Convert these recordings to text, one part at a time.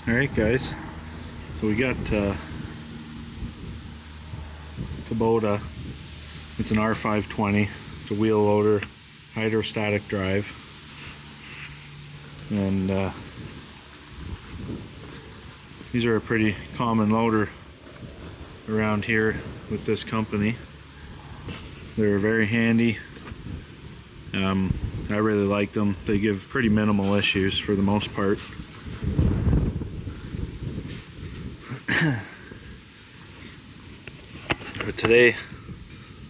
Alright guys, so we got Kubota. It's an R520. It's a wheel loader, hydrostatic drive, and these are a pretty common loader around here with this company. They're very handy. I really like them. They give pretty minimal issues for the most part. But today,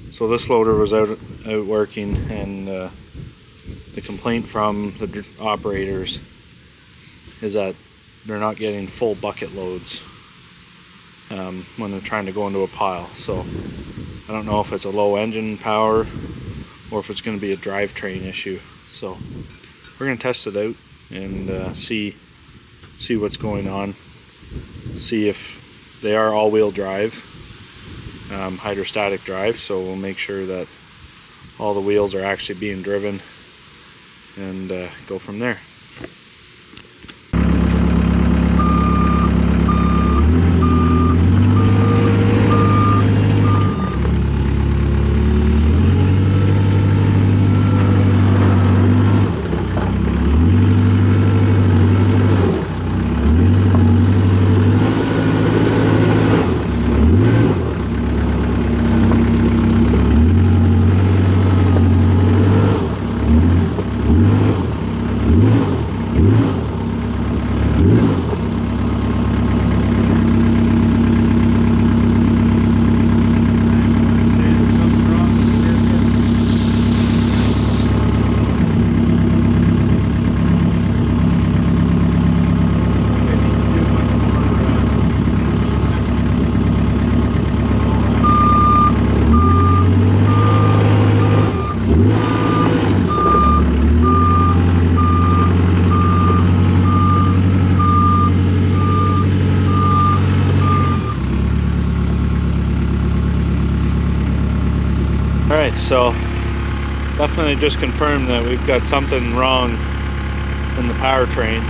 so this loader was out working, and the complaint from the operators is that they're not getting full bucket loads when they're trying to go into a pile. So I don't know if it's a low engine power or if it's going to be a drivetrain issue. So we're going to test it out and see what's going on. See if they are all-wheel drive, hydrostatic drive. So we'll make sure that all the wheels are actually being driven and go from there. Alright, so definitely just confirmed that we've got something wrong in the powertrain.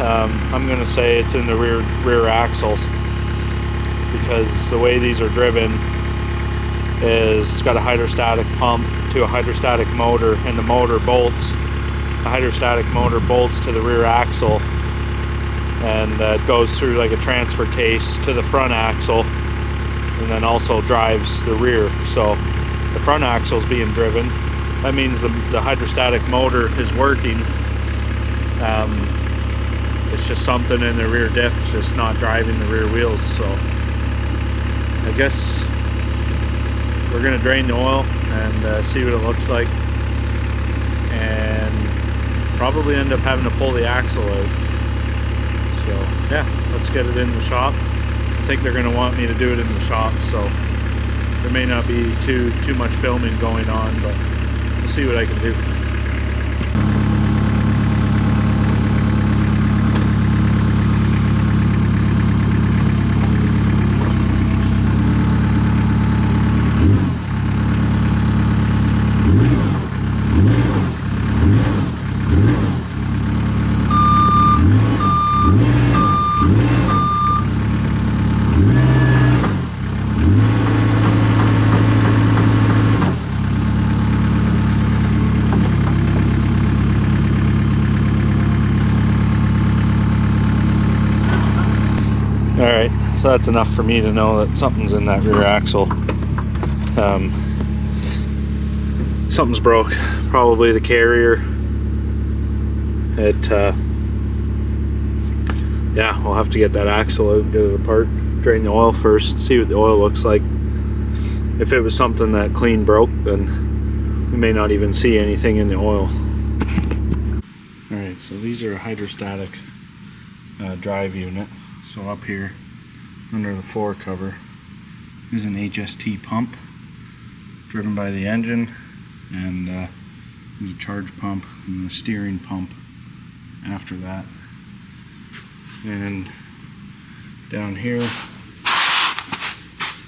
I'm going to say it's in the rear axles, because the way these are driven is it's got a hydrostatic pump to a hydrostatic motor, and the motor bolts, the hydrostatic motor bolts to the rear axle, and it goes through like a transfer case to the front axle, and then also drives the rear. So the front axle is being driven. That means the hydrostatic motor is working. It's just something in the rear diff, it's just not driving the rear wheels. So I guess we're gonna drain the oil and see what it looks like, and probably end up having to pull the axle out. So yeah, let's get it in the shop. I think they're going to want me to do it in the shop, so there may not be too much filming going on, but we'll see what I can do. Alright, so that's enough for me to know that something's in that rear axle. Something's broke, probably the carrier. Yeah, we'll have to get that axle out and get it apart, drain the oil first, see what the oil looks like. If it was something that clean broke, then we may not even see anything in the oil. Alright, so these are a hydrostatic drive unit. So up here under the floor cover is an HST pump driven by the engine, and there's a charge pump and a steering pump after that. And down here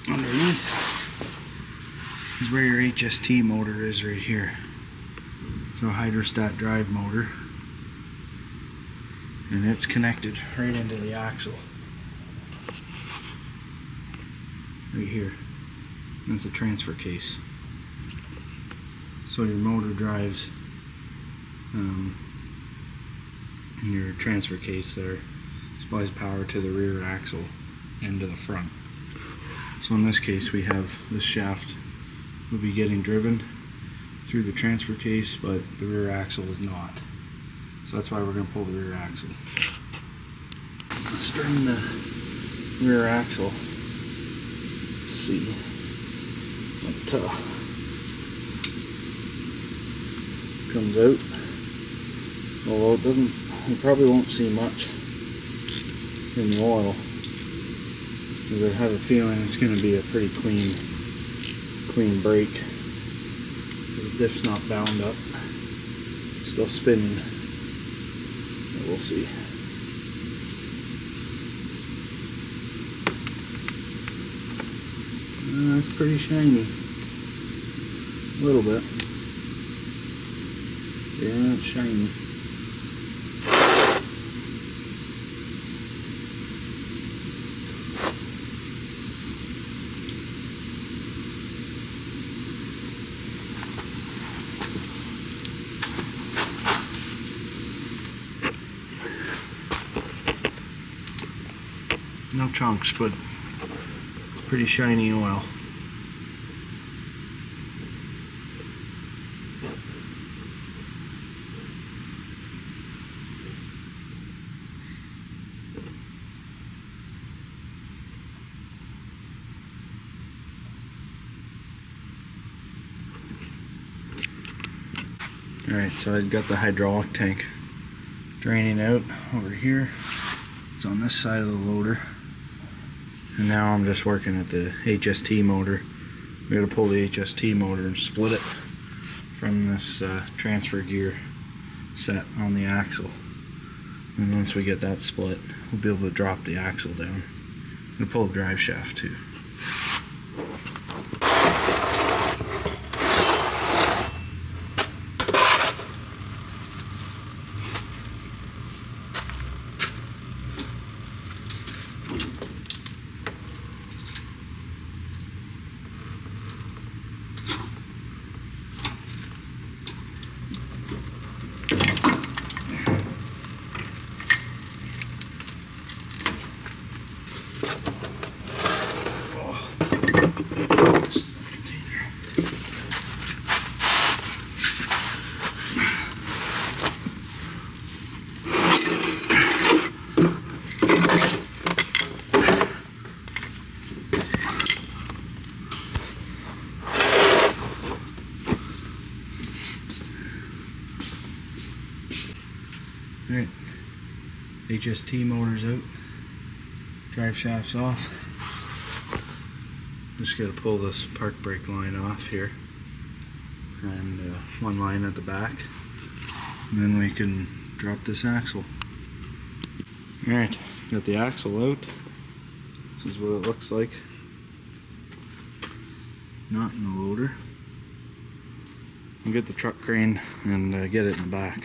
underneath is where your HST motor is, right here. So a hydrostat drive motor. and it's connected right into the axle right here. That's a transfer case, so your motor drives your transfer case there, supplies power to the rear axle and to the front. So in this case we have this shaft will be getting driven through the transfer case, but the rear axle is not. So that's why we're going to pull the rear axle. Let's strain the rear axle. Let's see what comes out. Although it doesn't, you probably won't see much in the oil, because I have a feeling it's going to be a pretty clean brake, because the diff's not bound up, still spinning. But we'll see. It's pretty shiny, a little bit. Yeah, it's shiny. No chunks, but it's pretty shiny oil. Alright, so I've got the hydraulic tank draining out over here. It's on this side of the loader. And now I'm just working at the HST motor. We gotta pull the HST motor and split it from this transfer gear set on the axle. And once we get that split, we'll be able to drop the axle down. I'm gonna pull the drive shaft too. Alright, HST motor's out, drive shaft's off. Just gotta pull this park brake line off here, and one line at the back, and then we can drop this axle. Alright, got the axle out. This is what it looks like, not in the loader. I'll get the truck crane and get it in the back.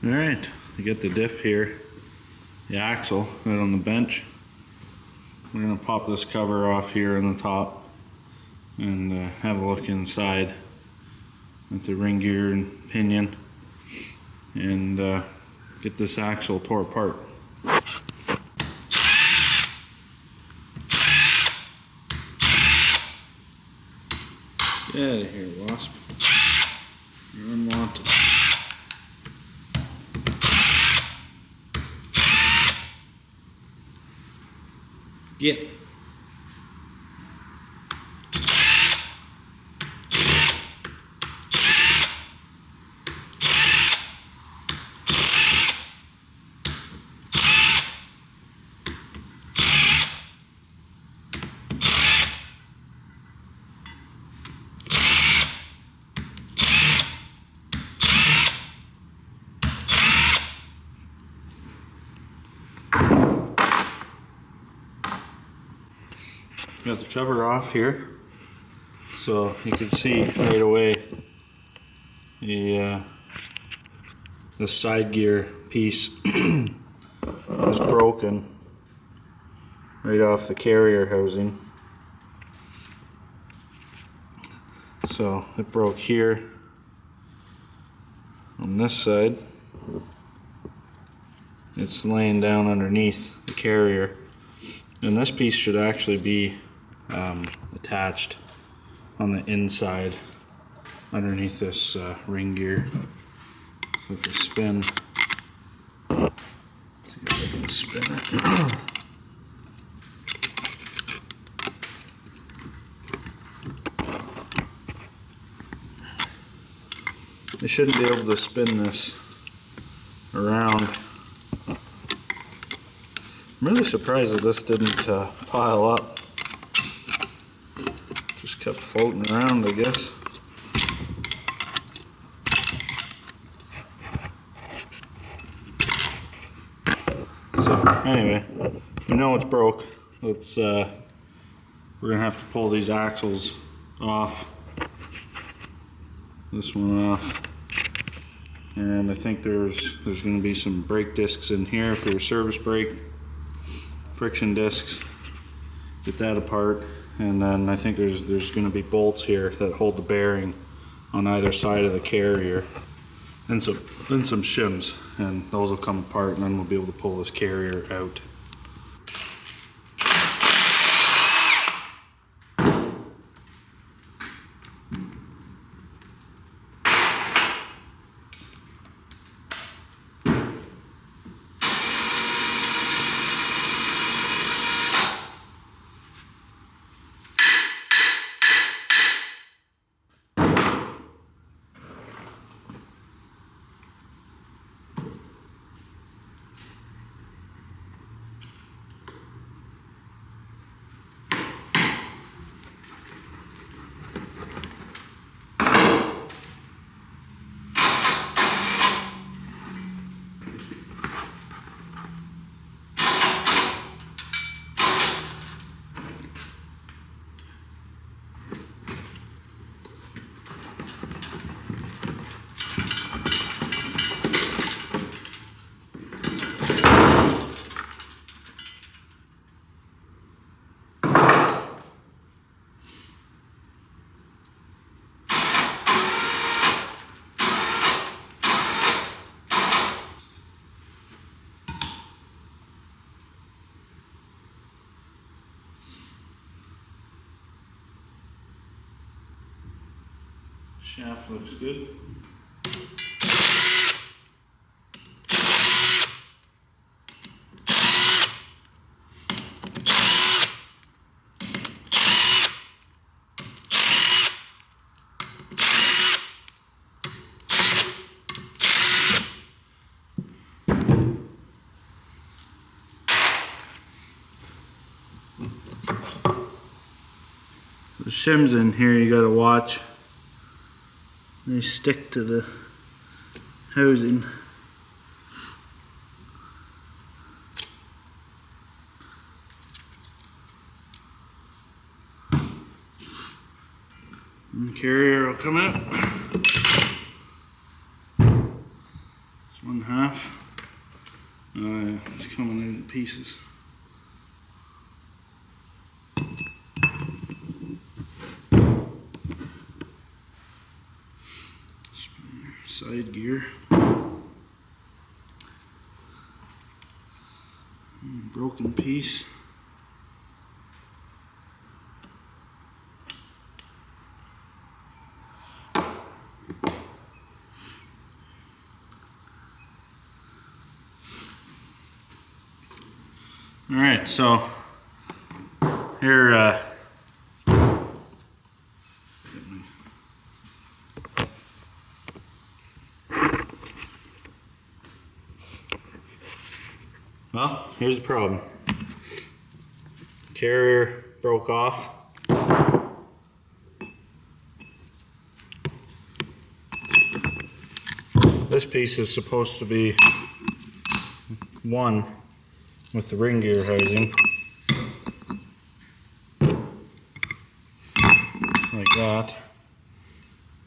Alright, we get the diff here, the axle right on the bench. We're going to pop this cover off here on the top and have a look inside at the ring gear and pinion and get this axle tore apart. Get out of here, wasp. You're unwanted. Get. Got the cover off here, so you can see right away the side gear piece is broken right off the carrier housing. So it broke here on this side. It's laying down underneath the carrier, and this piece should actually be attached on the inside underneath this ring gear. So if you spin, see if I can spin it. I shouldn't be able to spin this around. I'm really surprised that this didn't pile up. Just kept floating around, I guess. So anyway, we know it's broke. Let's we're gonna have to pull these axles off. This one off. And I think there's going to be some brake discs in here for your service brake, friction discs. Get that apart, and then I think there's going to be bolts here that hold the bearing on either side of the carrier, and some shims, and those will come apart, and then we'll be able to pull this carrier out. Shaft looks good. The shims in here you gotta watch. They stick to the housing. And the carrier will come out. This one half. It's coming out in pieces. Side gear. Broken piece. All right, so here, well, here's the problem. Carrier broke off. This piece is supposed to be one with the ring gear housing, like that,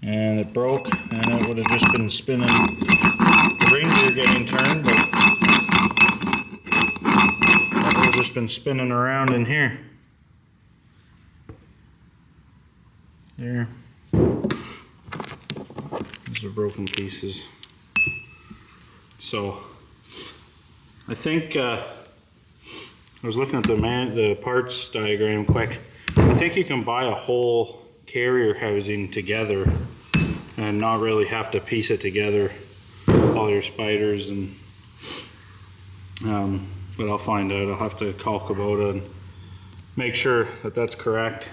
and it broke, and it would have just been spinning, the ring gear getting turned, but it would have just been spinning around in here. There. These are broken pieces. So I think I was looking at the parts diagram quick. I think you can buy a whole carrier housing together and not really have to piece it together with all your spiders and but I'll find out. I'll have to call Kubota and make sure that that's correct.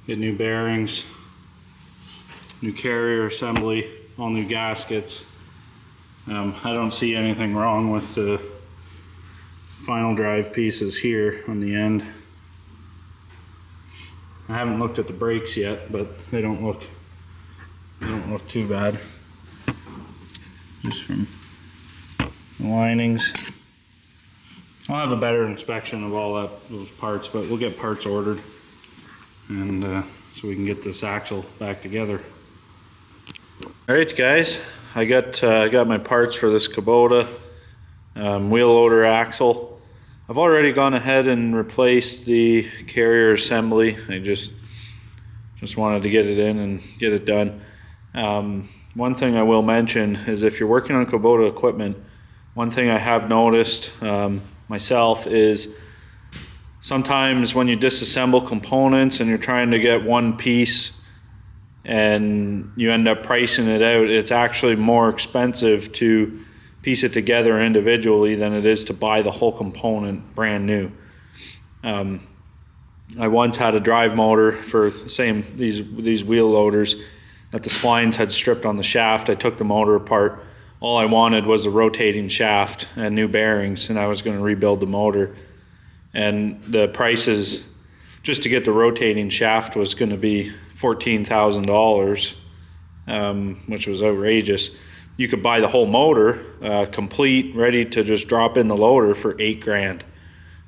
Get new bearings, new carrier assembly, all new gaskets. I don't see anything wrong with the final drive pieces here on the end. I haven't looked at the brakes yet, but they don't look too bad. Just from the linings. I'll have a better inspection of all those parts, but we'll get parts ordered, and so we can get this axle back together. All right, guys, I got my parts for this Kubota wheel loader axle. I've already gone ahead and replaced the carrier assembly. I just wanted to get it in and get it done. One thing I will mention is if you're working on Kubota equipment, one thing I have noticed myself is sometimes when you disassemble components and you're trying to get one piece and you end up pricing it out, it's actually more expensive to piece it together individually than it is to buy the whole component brand new. I once had a drive motor for these wheel loaders that the splines had stripped on the shaft. I took the motor apart. All I wanted was a rotating shaft and new bearings, and I was going to rebuild the motor. And the prices just to get the rotating shaft was going to be $14,000, which was outrageous. You could buy the whole motor complete, ready to just drop in the loader for $8,000.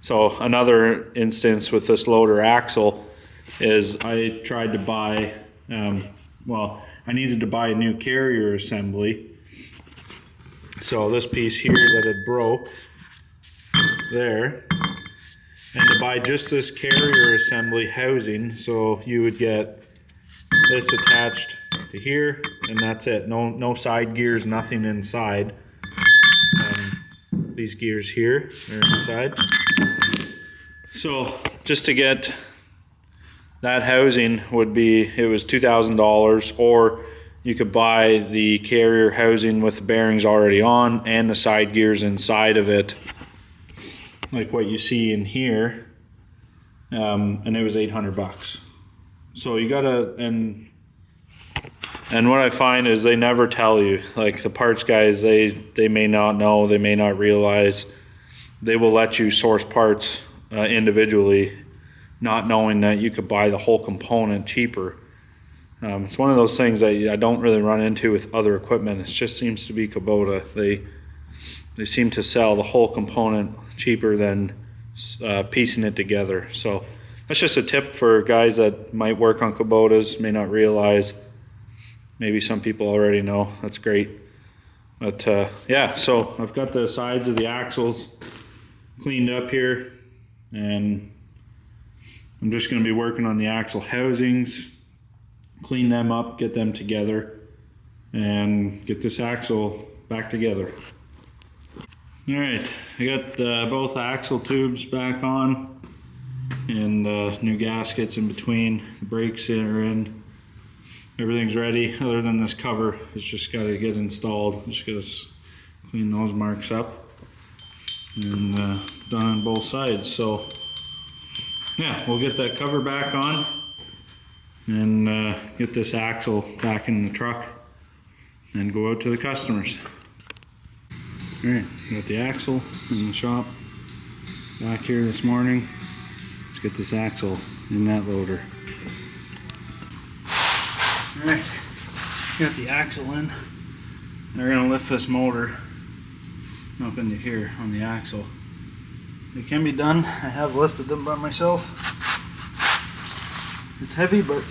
So another instance with this loader axle is I tried to buy, I needed to buy a new carrier assembly. So this piece here that had broke there, and to buy just this carrier assembly housing, so you would get this attached to here, and that's it. No side gears, nothing inside. These gears here are inside. So just to get that housing it was $2,000, or you could buy the carrier housing with the bearings already on and the side gears inside of it, like what you see in here, and it was $800. So you gotta, and what I find is they never tell you, like the parts guys, they may not know, they may not realize, they will let you source parts individually, not knowing that you could buy the whole component cheaper. It's one of those things that I don't really run into with other equipment. It just seems to be Kubota. They seem to sell the whole component cheaper than piecing it together. So that's just a tip for guys that might work on Kubotas, may not realize. Maybe some people already know. That's great. But yeah, so I've got the sides of the axles cleaned up here, and I'm just going to be working on the axle housings, clean them up, get them together, and get this axle back together. Alright, I got both axle tubes back on, and new gaskets in between. The brakes are in. Everything's ready other than this cover. It's just got to get installed. Just got to clean those marks up, and done on both sides. So yeah, we'll get that cover back on and get this axle back in the truck and go out to the customers. Alright, got the axle in the shop back here this morning. Let's get this axle in that loader. Alright, got the axle in. They're going to lift this motor up into here on the axle. It can be done. I have lifted them by myself. It's heavy, but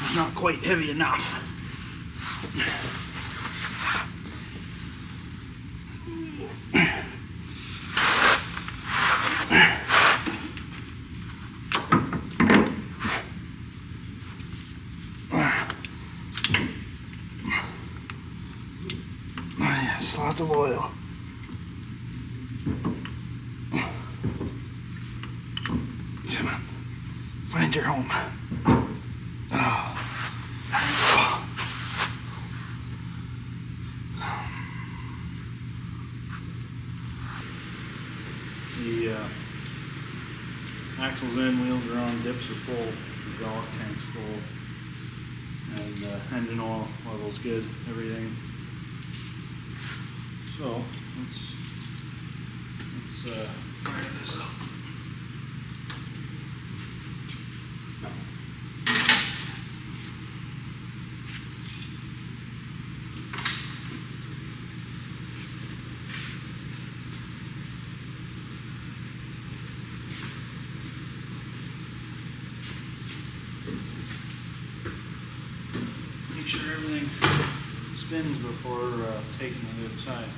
it's not quite heavy enough. Lots of oil. Come on, find your home. Oh. The axle's in, wheels are on, diffs are full, hydraulic tank's full, and engine oil level's good, everything. So let's fire this up. Make sure everything spins before taking it outside.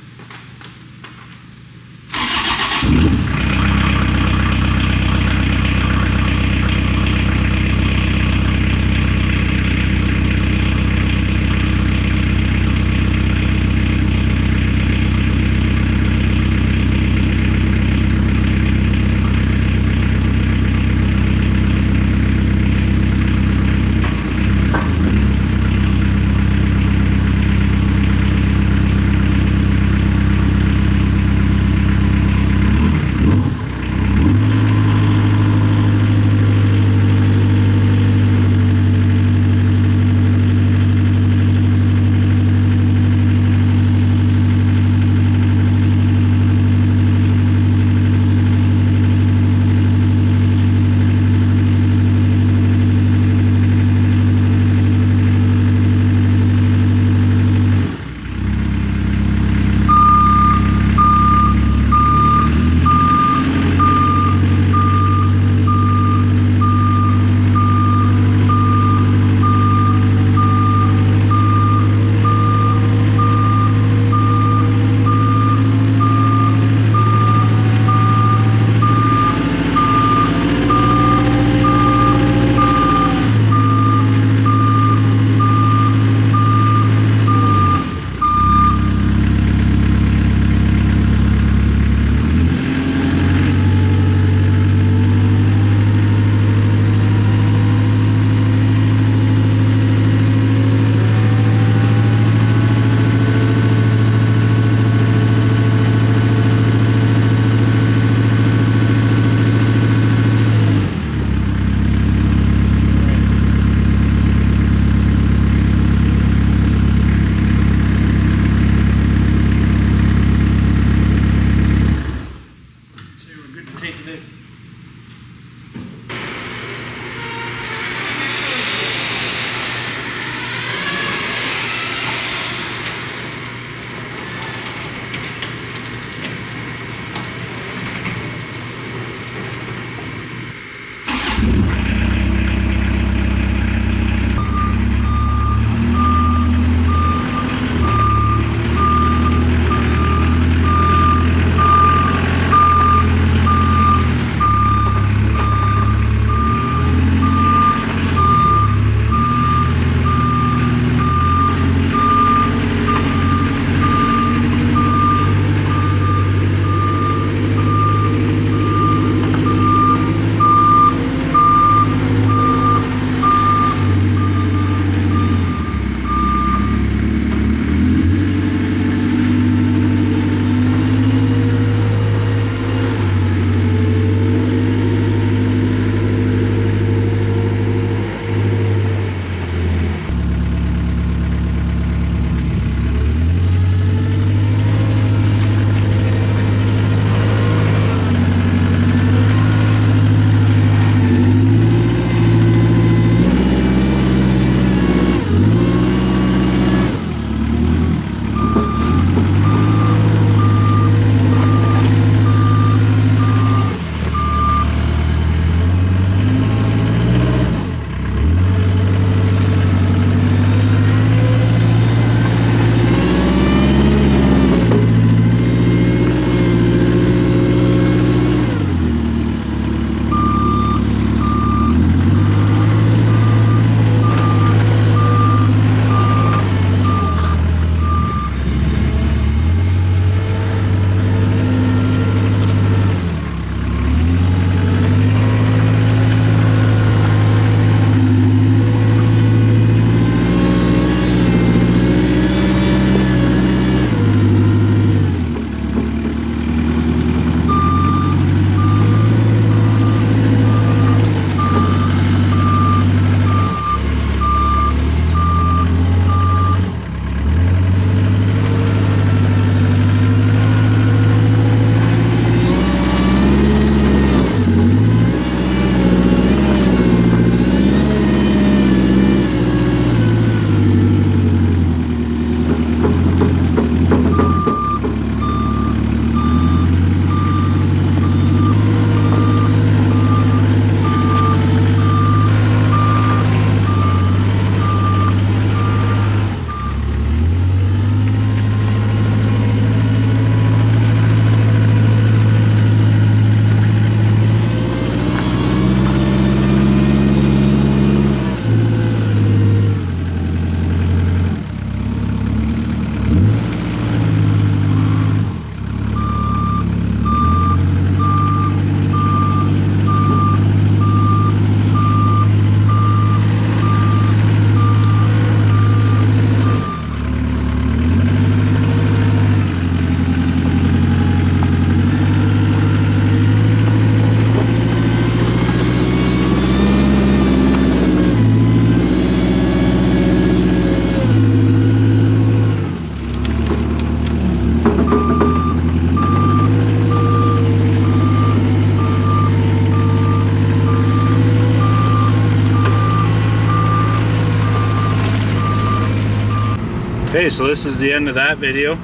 Okay, so this is the end of that video.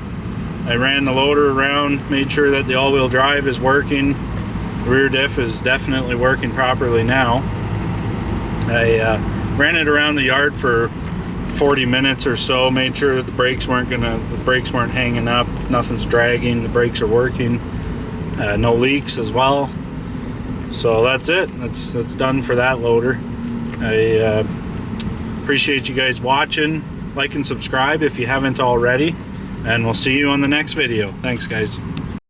I ran the loader around, made sure that the all-wheel drive is working. The rear diff is definitely working properly now. I ran it around the yard for 40 minutes or so, made sure that the brakes weren't hanging up, nothing's dragging, the brakes are working, no leaks as well. So that's it. That's done for that loader. I appreciate you guys watching. Like and subscribe if you haven't already, and we'll see you on the next video. Thanks, guys.